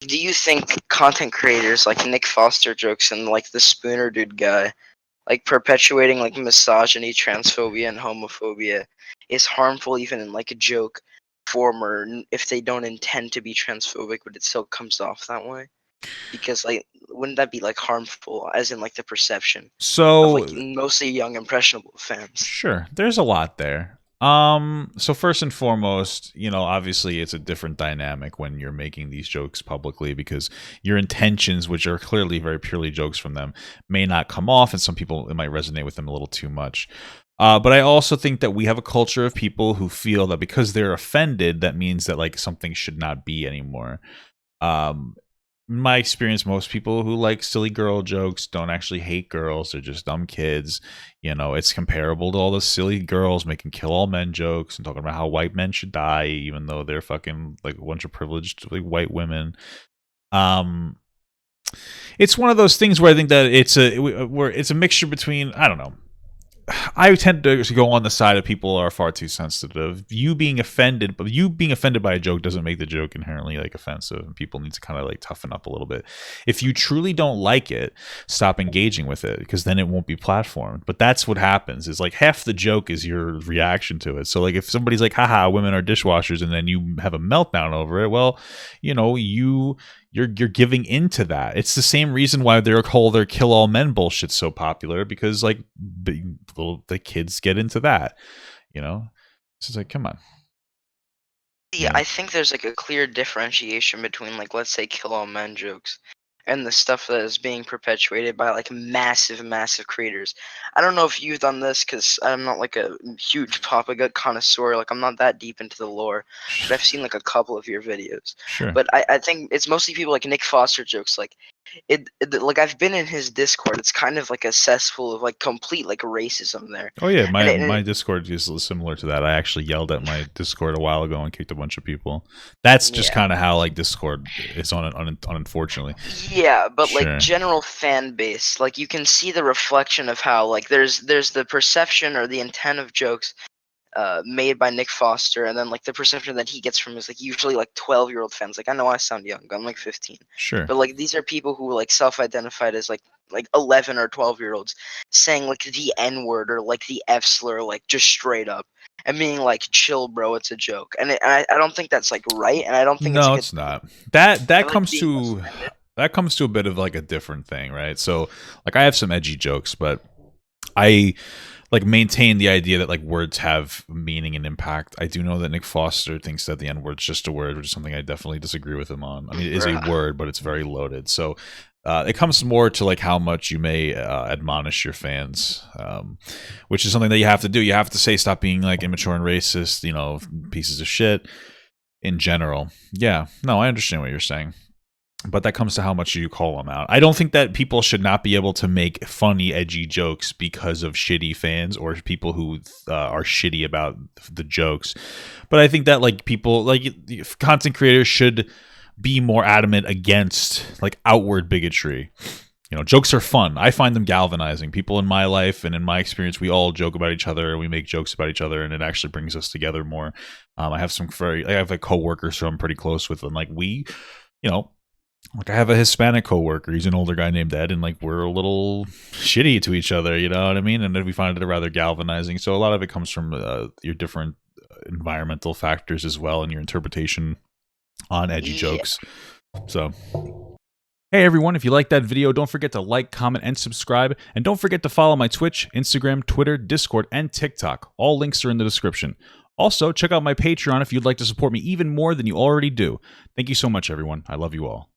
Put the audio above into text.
Do you think content creators like Nick Foster jokes and like the Spooner Dude guy, like perpetuating like misogyny, transphobia, and homophobia, is harmful even in like a joke form, or if they don't intend to be transphobic, but it still comes off that way? Because like, wouldn't that be like harmful, as in like the perception of like So mostly young impressionable fans? sure, there's a lot there. So first and foremost, obviously it's a different dynamic when you're making these jokes publicly because your intentions, which are clearly very purely jokes from them, may not come off, and some people it might resonate with them a little too much. But I also think that we have a culture of people who feel that because they're offended, that means that like something should not be anymore. Um, in my experience, most people who like silly girl jokes don't actually hate girls. They're just dumb kids. It's comparable to all the silly girls making kill all men jokes and talking about how white men should die, even though they're fucking like a bunch of privileged like, white women. Um, it's one of those things where I think that it's a mixture between, I don't know. I tend to go on the side of people are far too sensitive. You being offended by a joke doesn't make the joke inherently like offensive, and people need to kind of like toughen up a little bit. If you truly don't like it, stop engaging with it because then it won't be platformed. But that's what happens is like half the joke is your reaction to it. So like if somebody's like, haha, women are dishwashers, and then you have a meltdown over it, well, you're giving into that. It's the same reason why their kill all men bullshit's so popular because like the kids get into that. It's just like, come on. Yeah, I think there's like a clear differentiation between like, let's say, kill all men jokes and the stuff that is being perpetuated by like massive creators. I don't know if you've done this because I'm not like a huge Papa Gut connoisseur. Like, I'm not that deep into the lore, but I've seen like a couple of your videos. Sure. But I think it's mostly people like Nick Foster jokes. Like, like I've been in his Discord. It's kind of like a cesspool of like complete like racism there, Oh yeah, and my Discord is similar to that. I actually yelled at my Discord a while ago and kicked a bunch of people. That's just yeah. kind of how like Discord is unfortunately. Yeah, but like Sure. general fan base, like you can see the reflection of how like there's the perception or the intent of jokes made by Nick Foster, and then like the perception that he gets from is like usually like 12-year-old fans. Like, I know I sound young, I'm like 15, Sure. but like these are people who like self-identified as like 11 or 12-year-olds saying like the N word or like the F slur, like just straight up, and being like, chill bro, it's a joke. And I don't think that's like right, and I don't think it's No, like a it's not. That I that like comes being to offended. that comes to a bit of like a different thing, right? So like I have some edgy jokes, but I like maintain the idea that like words have meaning and impact. I do know that Nick Foster thinks that the N word's just a word, which is something I definitely disagree with him on. I mean, it is a Bruh. word, but it's very loaded. So it comes more to like how much you may admonish your fans, which is something that you have to do. You have to say stop being like immature and racist, pieces of shit in general. Yeah, no, I understand what you're saying. But that comes to how much you call them out. I don't think that people should not be able to make funny, edgy jokes because of shitty fans or people who are shitty about the jokes. But I think that like people, like content creators, should be more adamant against like outward bigotry. Jokes are fun. I find them galvanizing. People in my life and in my experience, we all joke about each other. We make jokes about each other, and it actually brings us together more. I have like coworkers who I'm pretty close with, and like you know, like I have a Hispanic coworker. He's an older guy named Ed, and like we're a little shitty to each other. You know what I mean? And then we find it rather galvanizing. So a lot of it comes from your different environmental factors as well, and your interpretation on edgy Yeah. jokes. So. Hey everyone, if you liked that video, don't forget to like, comment, and subscribe. And don't forget to follow my Twitch, Instagram, Twitter, Discord, and TikTok. All links are in the description. Also, check out my Patreon if you'd like to support me even more than you already do. Thank you so much, everyone. I love you all.